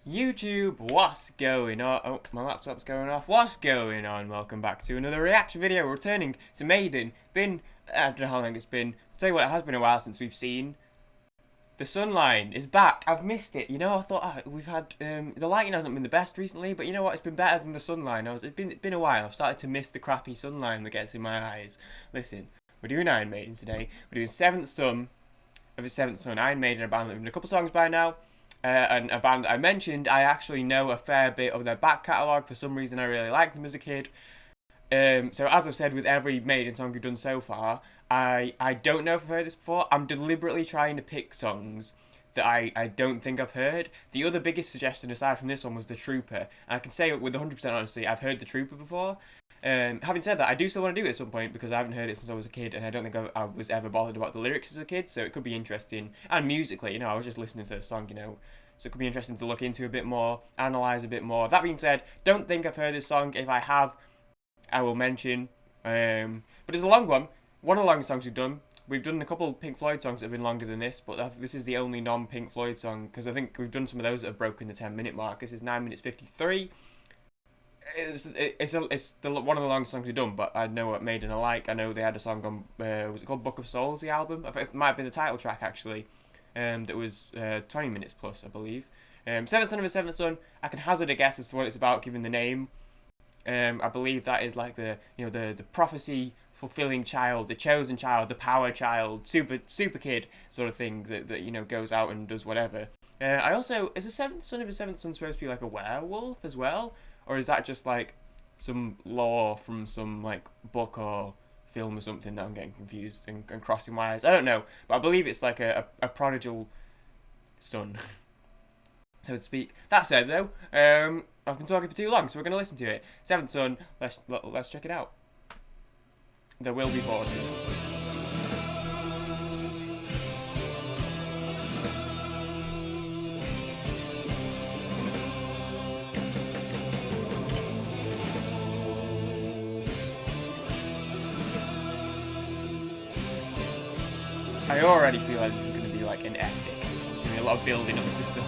YouTube, what's going on? Oh, my laptop's going off. What's going on? Welcome back to another reaction video. Returning to Maiden. I don't know how long it's been. I'll tell you what, it has been a while since we've seen. The sunline is back. I've missed it. You know, I thought we've had the lighting hasn't been the best recently, but you know what? It's been better than the sunline. It's been a while. I've started to miss the crappy sunline that gets in my eyes. Listen, we're doing Iron Maiden today. We're doing Seventh Son of his Seventh Son. Iron Maiden, a band that we've done a couple songs by now. And a band I mentioned, I actually know a fair bit of their back catalogue. For some reason, I really liked them as a kid. So as I've said with every Maiden song we've done so far, I don't know if I've heard this before. I'm deliberately trying to pick songs that I don't think I've heard. The other biggest suggestion aside from this one was The Trooper. And I can say with 100% honesty, I've heard The Trooper before. Having said that, I do still want to do it at some point because I haven't heard it since I was a kid, and I don't think I was ever bothered about the lyrics as a kid, so it could be interesting. And musically, you know, I was just listening to the song, you know, so it could be interesting to look into a bit more, analyse a bit more. That being said, don't think I've heard this song. If I have, I will mention. But it's a long one. One of the longest songs we've done. We've done a couple Pink Floyd songs that have been longer than this, but this is the only non-Pink Floyd song, because I think we've done some of those that have broken the 10-minute mark. This is 9 minutes 53. It's one of the longest songs we've done, but I know what Maiden are like. I know they had a song on, was it called Book of Souls, the album? It might have been the title track, actually, that was 20 minutes plus, I believe. Seventh Son of a Seventh Son, I can hazard a guess as to what it's about, given the name. I believe that is like the prophecy fulfilling child, the chosen child, the power child, super kid sort of thing that you know goes out and does whatever. I also, is a Seventh Son of a Seventh Son supposed to be like a werewolf as well? Or is that just like some lore from some like book or film or something that I'm getting confused and crossing wires? I don't know, but I believe it's like a prodigal son, so to speak. That said, though, I've been talking for too long, so we're gonna listen to it. Seventh Son. Let's check it out. There will be pauses. I already feel like this is going to be like an epic. There's going to be a lot of building up to stuff.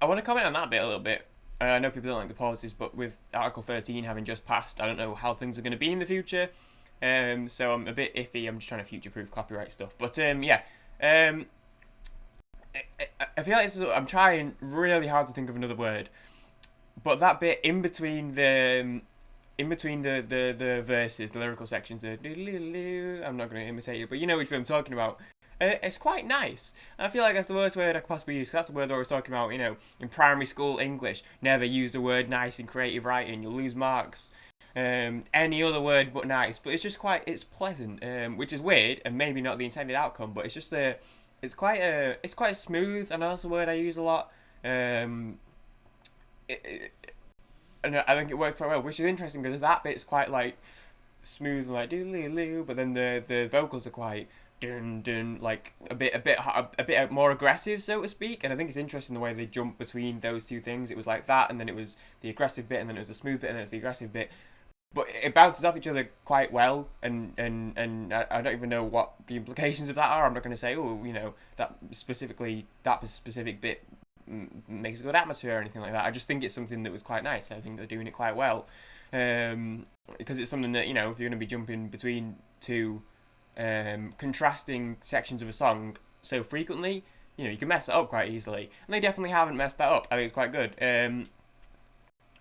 I want to comment on that bit a little bit. I know people don't like the pauses, but with Article 13 having just passed, I don't know how things are going to be in the future. So I'm a bit iffy. I'm just trying to future-proof copyright stuff. But yeah, I feel like I'm trying really hard to think of another word. But that bit in between the verses, the lyrical sections, I'm not going to imitate you, but you know which bit I'm talking about. It's quite nice. I feel like that's the worst word I could possibly use, because that's the word that I was talking about, you know, in primary school English. Never use the word nice in creative writing, you'll lose marks. Any other word but nice, but it's just it's pleasant, which is weird and maybe not the intended outcome, but it's just it's quite smooth, and that's a word I use a lot. and I think it works quite well, which is interesting because that bit's quite like smooth and like doodly-loo, but then the vocals are quite dun dun, like a bit more aggressive, so to speak. And I think it's interesting the way they jump between those two things. It was like that, and then it was the aggressive bit, and then it was the smooth bit, and then it was the aggressive bit. But it bounces off each other quite well, and I don't even know what the implications of that are. I'm not going to say, oh, you know, that specific bit makes a good atmosphere or anything like that. I just think it's something that was quite nice. I think they're doing it quite well, because it's something that, you know, if you're going to be jumping between two contrasting sections of a song so frequently, you know, you can mess it up quite easily, and they definitely haven't messed that up. I think it's quite good.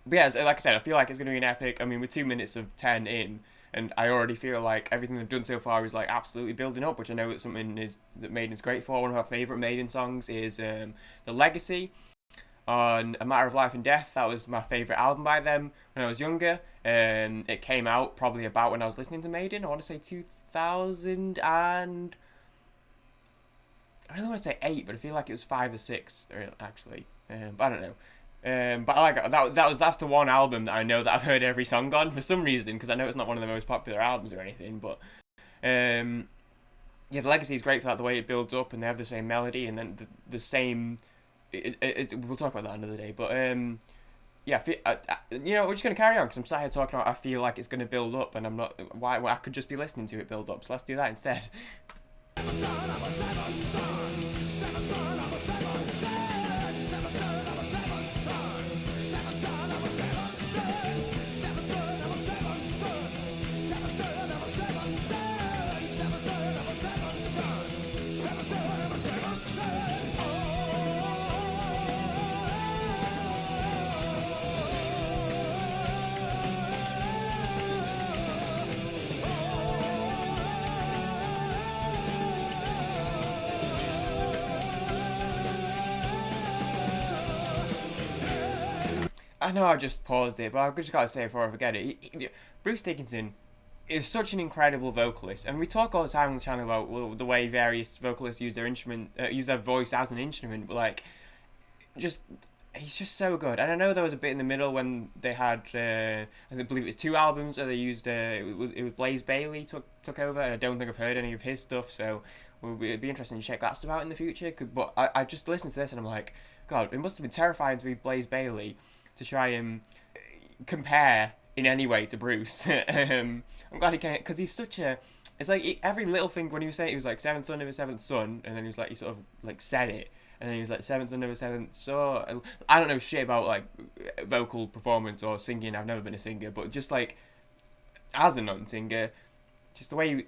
But yeah, so like I said, I feel like it's going to be an epic. I mean, we're 2 minutes of 10 in, and I already feel like everything they've done so far is like absolutely building up, which I know that something is that Maiden's great for. One of our favourite Maiden songs is The Legacy on A Matter of Life and Death. That was my favourite album by them when I was younger. It came out probably about when I was listening to Maiden. I want to say 2000 and... I don't want to say 8, but I feel like it was 5 or 6, actually. But I don't know. But I like that's the one album that I know that I've heard every song on for some reason, because I know it's not one of the most popular albums or anything. But yeah, The Legacy is great for that, the way it builds up, and they have the same melody, and then the same. We'll talk about that another day. But yeah, you know, we're just gonna carry on because I'm sat here talking about. I feel like it's gonna build up, and I'm not. Why? I could just be listening to it build up. So let's do that instead. I know I just paused it, but I've just got to say before I forget it, Bruce Dickinson is such an incredible vocalist, and we talk all the time on the channel about the way various vocalists use their instrument, use their voice as an instrument, but like, he's just so good. And I know there was a bit in the middle when they had, I believe it was 2 albums where they used, it was Blaze Bayley took over, and I don't think I've heard any of his stuff, so it'd be interesting to check that stuff out in the future. But I just listened to this and I'm like, God, it must have been terrifying to be Blaze Bayley, to try and compare in any way to Bruce. I'm glad he can't, because he's such a... It's like every little thing, when he was saying he was like 7th son of a 7th son, and then he was like, he sort of like said it, and then he was like 7th son of a 7th son. I don't know shit about like vocal performance or singing. I've never been a singer, but just like as a non-singer, just the way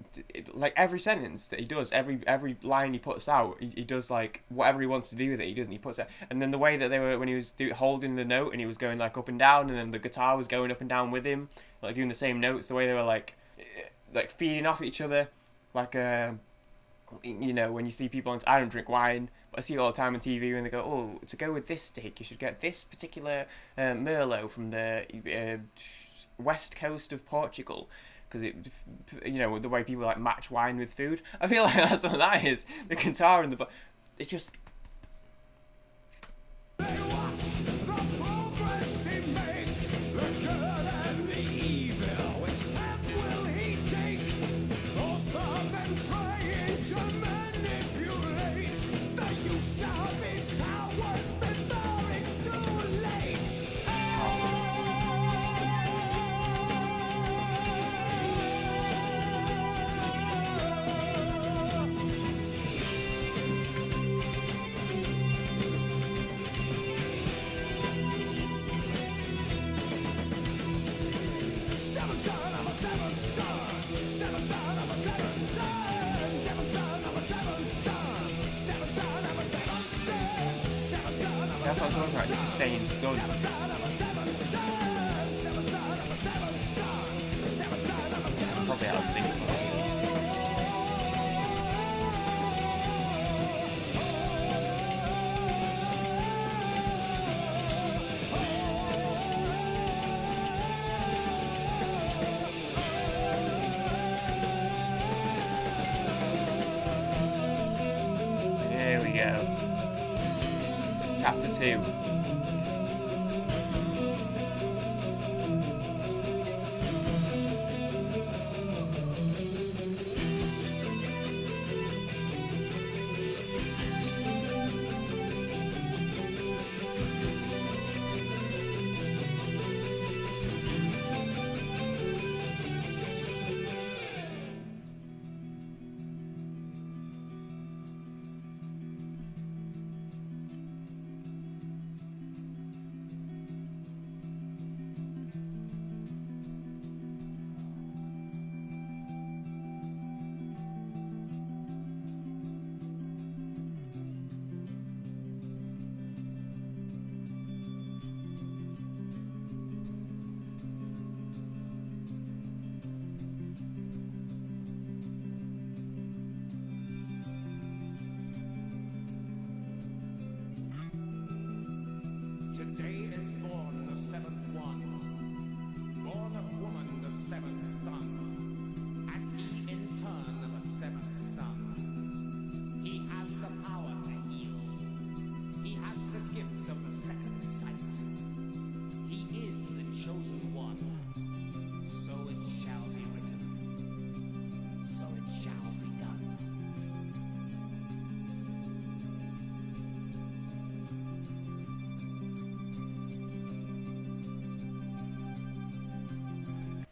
like every sentence that he does, every line he puts out, he does like whatever he wants to do with it. He doesn't. He puts it, and then the way that they were when he was holding the note and he was going like up and down, and then the guitar was going up and down with him, like doing the same notes. The way they were like feeding off each other, like you know, when you see people on, I don't drink wine, but I see it all the time on TV when they go, oh, to go with this steak, you should get this particular Merlot from the west coast of Portugal. Because it, you know, the way people like match wine with food, I feel like that's what that is. The guitar and the, it's just. They watch the progress he makes, the good and the evil. Which path will he take? Both of them trying to manipulate the use of his powers before it's too late. That's what I'm talking about, just saying son. Probably out of sync. There we go. Chapter 2.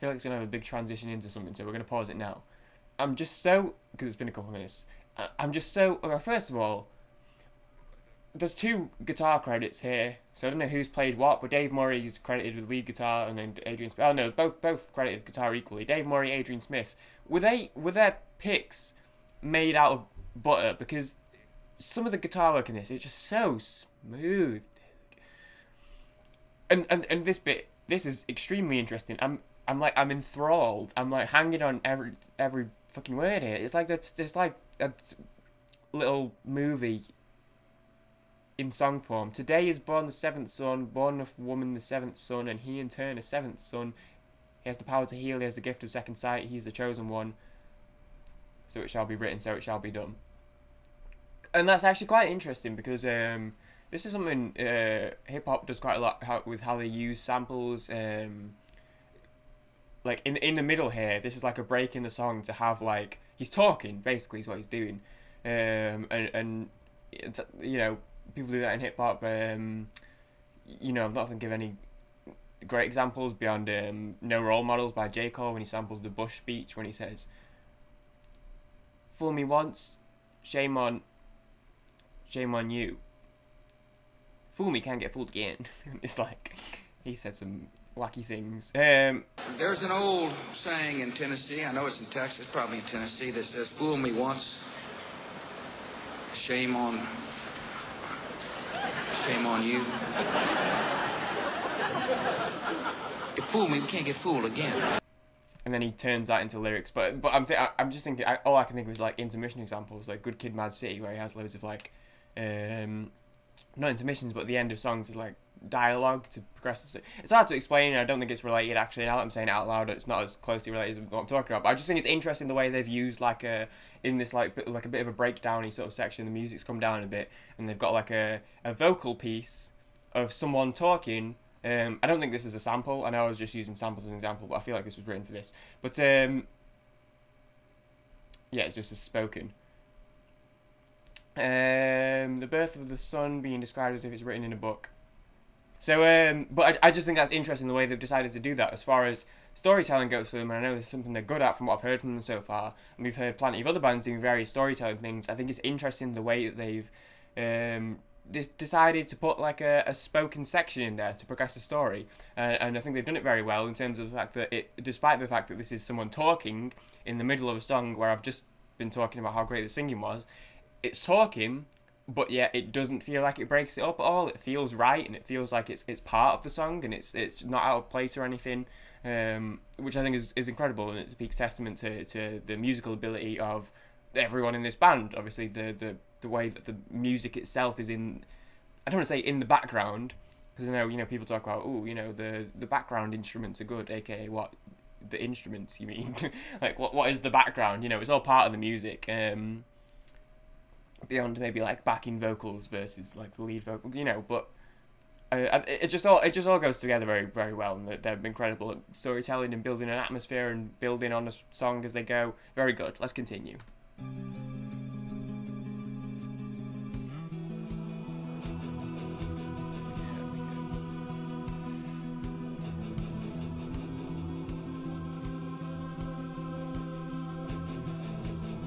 feel like it's gonna have a big transition into something, so we're gonna pause it now. I'm just so, because it's been a couple of minutes. I'm just so. First of all, there's 2 guitar credits here, so I don't know who's played what, but Dave Murray is credited with lead guitar, and then Adrian Smith. Oh no, both credited guitar equally. Dave Murray, Adrian Smith. Were their picks made out of butter? Because some of the guitar work in this is just so smooth, dude. And this is extremely interesting. I'm enthralled. I'm like hanging on every fucking word here. It's like a little movie in song form. Today is born the 7th son, born of woman the 7th son, and he in turn a 7th son. He has the power to heal, he has the gift of second sight, he's the chosen one. So it shall be written, so it shall be done. And that's actually quite interesting because this is something hip hop does quite a lot with how they use samples. Like in the middle here, this is like a break in the song to have like he's talking basically is what he's doing, and you know, people do that in hip hop. You know, I'm not going to give any great examples beyond No Role Models by J. Cole when he samples the Bush speech when he says, "Fool me once, shame on you. Fool me, can't get fooled again." It's like he said some wacky things. There's an old saying in Tennessee, I know it's in Texas, probably in Tennessee, that says, "Fool me once, shame on you. You fool me, we can't get fooled again." And then he turns that into lyrics. But I'm just thinking, all I can think of is like intermission examples, like Good Kid, Mad City, where he has loads of like, not intermissions, but the end of songs is like dialogue to progress. It's hard to explain. I don't think it's related actually. Now that I'm saying it out loud, it's not as closely related as what I'm talking about. But I just think it's interesting the way they've used like in this like a bit of a breakdowny sort of section. The music's come down a bit, and they've got like a vocal piece of someone talking. I don't think this is a sample. I know I was just using samples as an example, but I feel like this was written for this. But yeah, it's just a spoken. The birth of the sun being described as if it's written in a book. So, but I just think that's interesting the way they've decided to do that as far as storytelling goes for them, and I know this is something they're good at from what I've heard from them so far, and we've heard plenty of other bands doing various storytelling things. I think it's interesting the way that they've decided to put like a spoken section in there to progress the story, and I think they've done it very well in terms of the fact that despite the fact that this is someone talking in the middle of a song where I've just been talking about how great the singing was, it's talking, but yet it doesn't feel like it breaks it up at all. It feels right, and it feels like it's part of the song, and it's not out of place or anything, which I think is incredible, and it's a big testament to the musical ability of everyone in this band. Obviously, the way that the music itself is in, I don't want to say in the background, because I know, you know, people talk about, oh, you know, the background instruments are good, aka what? The instruments, you mean? Like, what is the background? You know, it's all part of the music, beyond maybe like backing vocals versus like the lead vocal, you know, but it just all goes together very, very well, and they're incredible at storytelling and building an atmosphere and building on a song as they go. Very good. Let's continue.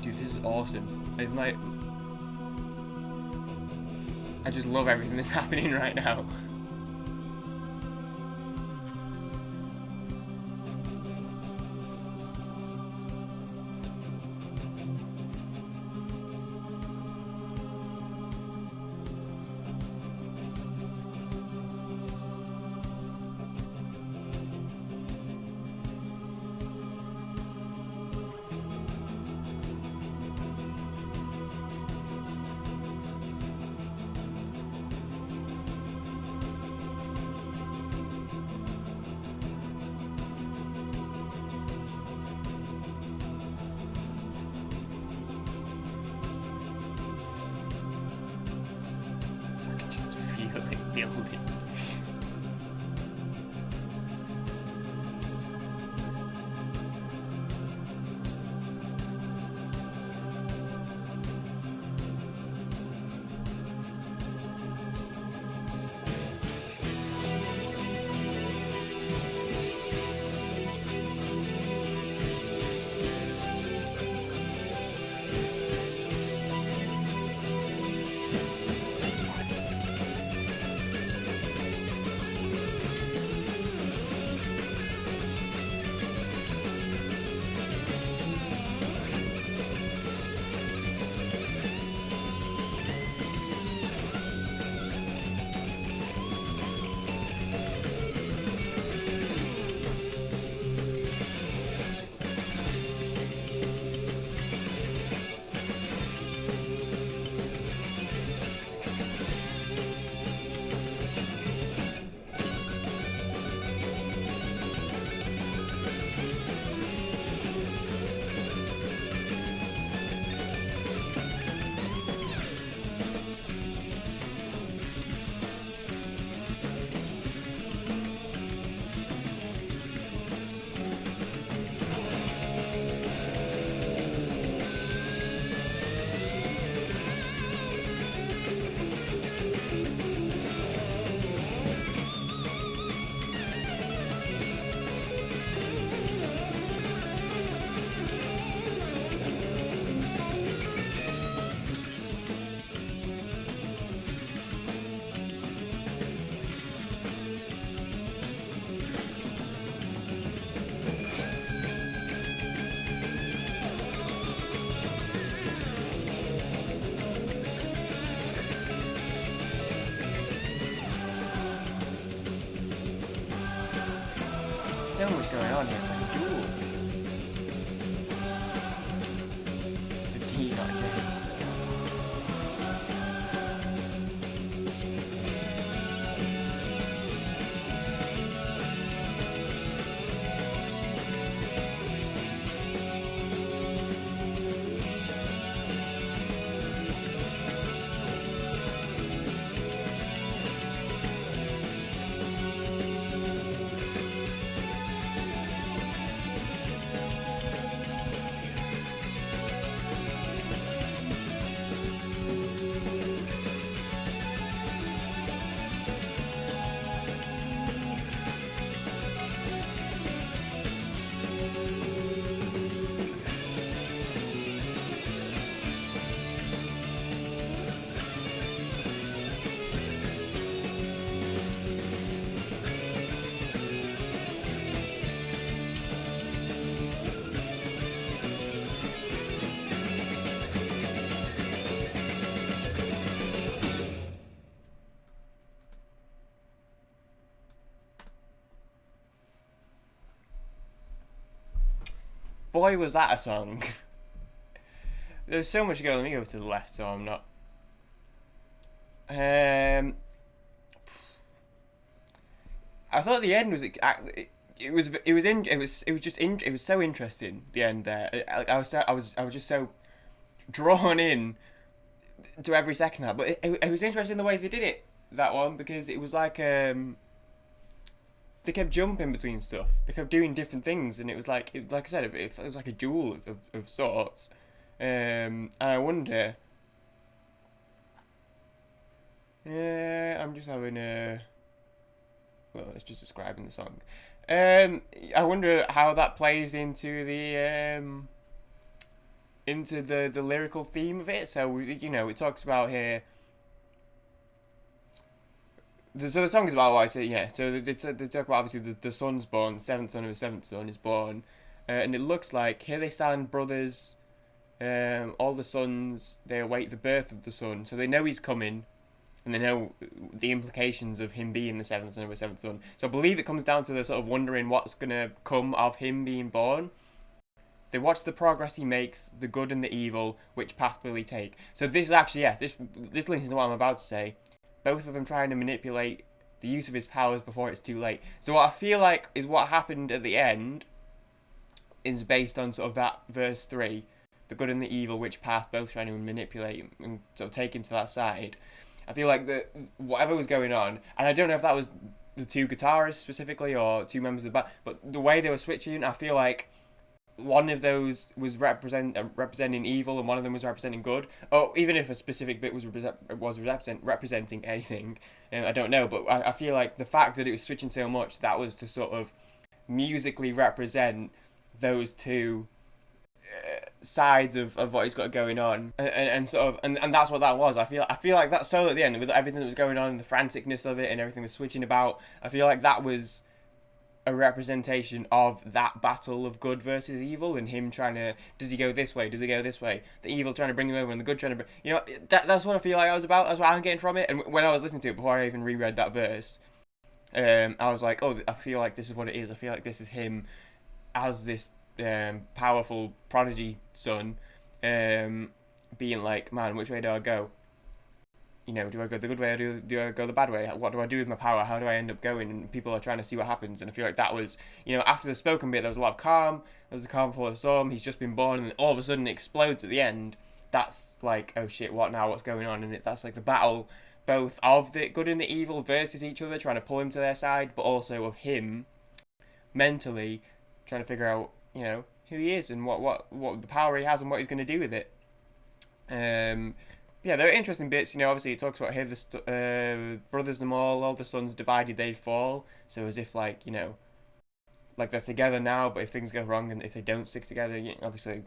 Dude, this is awesome. It's like, I just love everything that's happening right now. Building. so much going on here. It's like a duel. The D, not J. Boy, was that a song. There's so much going. Let me go to the left so I'm not. I thought the end was it was so interesting. The end there, I was just so drawn in to every second of that. But it was interesting the way they did it, that one, because it was like they kept jumping between stuff. They kept doing different things, and it was like like I said, it was like a duel of sorts. And I wonder. I'm just having a. Well, it's just describing the song. I wonder how that plays into the lyrical theme of it. So it talks about here. So the song is about what I say, yeah. So they talk about obviously the son's born, the seventh son of the seventh son is born, and it looks like here they stand, brothers, all the sons, they await the birth of the son, so they know he's coming, and they know the implications of him being the seventh son of the seventh son. So I believe it comes down to the sort of wondering what's gonna come of him being born. They watch the progress he makes, the good and the evil, which path will he take? So this is actually, yeah, this links into what I'm about to say. Both of them trying to manipulate the use of his powers before it's too late. So what I feel like is what happened at the end is based on sort of that verse 3. The good and the evil, which path both trying to manipulate and sort of take him to that side. I feel like that whatever was going on, and I don't know if that was the two guitarists specifically or two members of the band, but the way they were switching, I feel like one of those was representing evil and one of them was representing good. Or even if a specific bit was representing anything, I don't know. But I feel like the fact that it was switching so much, that was to sort of musically represent those two sides of what he's got going on, and sort of and that's what that was. I feel like that solo at the end with everything that was going on, the franticness of it and everything was switching about. I feel like that was a representation of that battle of good versus evil, and him trying to, does he go this way, does he go this way, the evil trying to bring him over and the good trying to that's what I feel like I was about. That's what I'm getting from it. And when I was listening to it before I even reread that verse, I was like, oh, I feel like this is what it is. I feel like this is him as this powerful prodigy son, being like, man, which way do I go? Do I go the good way or do I go the bad way? What do I do with my power? How do I end up going? And people are trying to see what happens. And I feel like that was, after the spoken bit, there was a lot of calm. There was a calm before the storm. He's just been born, and all of a sudden it explodes at the end. That's like, oh shit, what now? What's going on? And that's like the battle, both of the good and the evil versus each other, trying to pull him to their side, but also of him mentally trying to figure out, who he is and what the power he has and what he's going to do with it. Yeah, there are interesting bits. Obviously it talks about here the brothers them all the sons divided they'd fall. So as if like they're together now, but if things go wrong and if they don't stick together, obviously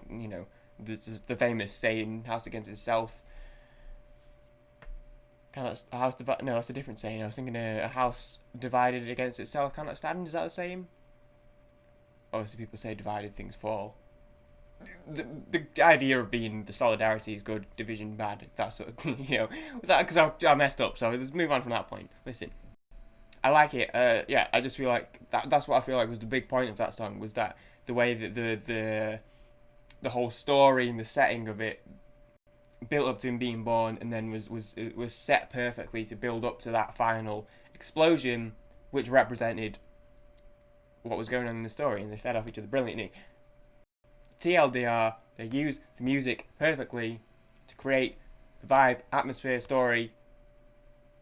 there's the famous saying, "House against itself." Cannot a house divided? No, that's a different saying. I was thinking a house divided against itself cannot stand. Is that the same? Obviously, people say divided things fall. The idea of being the solidarity is good, division bad. That sort of thing, that because I messed up. So let's move on from that point. Listen, I like it. Yeah, I just feel like that's what I feel like was the big point of that song, was that the way that the whole story and the setting of it built up to him being born, and then was set perfectly to build up to that final explosion, which represented what was going on in the story, and they fed off each other brilliantly. TLDR, they used the music perfectly to create the vibe, atmosphere, story,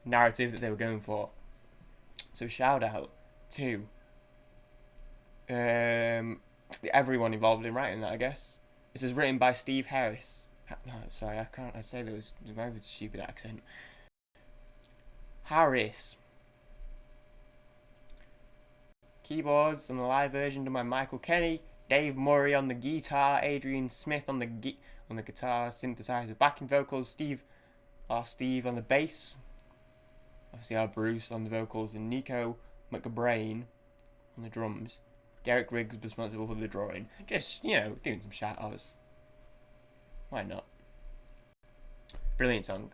narrative that they were going for. So shout out to everyone involved in writing that, I guess. This is written by Steve Harris. No, sorry, I say that was a stupid accent. Harris. Keyboards on the live version done by Michael Kenny, Dave Murray on the guitar, Adrian Smith on the guitar, synthesizer, backing vocals, Steve on the bass, obviously our Bruce on the vocals, and Nico McBrain on the drums. Derek Riggs responsible for the drawing. Just, doing some shout outs. Why not? Brilliant song.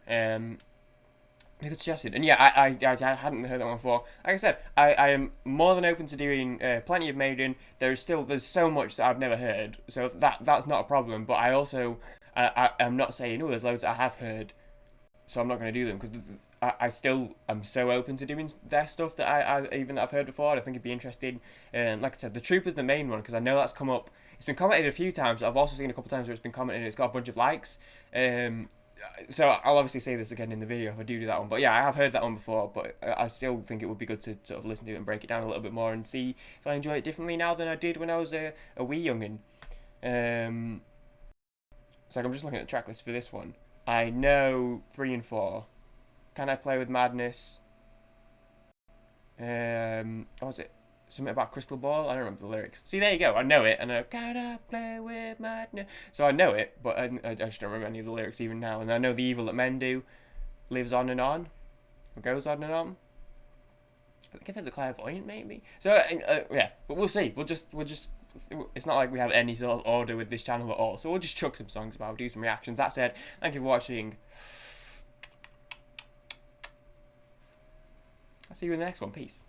Good suggestion. And yeah, I hadn't heard that one before. Like I said, I am more than open to doing plenty of Maiden. There's so much that I've never heard, so that's not a problem. But I also I'm not saying, oh, there's loads that I have heard, so I'm not going to do them, because I still am so open to doing their stuff that I've heard before. I think it'd be interesting. Like I said, The Trooper's the main one, because I know that's come up. It's been commented a few times. I've also seen a couple times where it's been commented and it's got a bunch of likes. So I'll obviously say this again in the video if I do that one. But yeah, I have heard that one before, but I still think it would be good to sort of listen to it and break it down a little bit more and see if I enjoy it differently now than I did when I was a wee youngin'. So I'm just looking at the track list for this one. I know 3 and 4. Can I Play with Madness? What was it? Something about Crystal Ball? I don't remember the lyrics. See, there you go. I know it, and I know, can I play with madness? So I know it, but I just don't remember any of the lyrics even now. And I know The Evil That Men Do lives on and on, or goes on and on. I think I said The Clairvoyant, maybe. So yeah, but we'll see. We'll just. It's not like we have any sort of order with this channel at all. So we'll just chuck some songs about, do some reactions. That said, thank you for watching. I'll see you in the next one. Peace.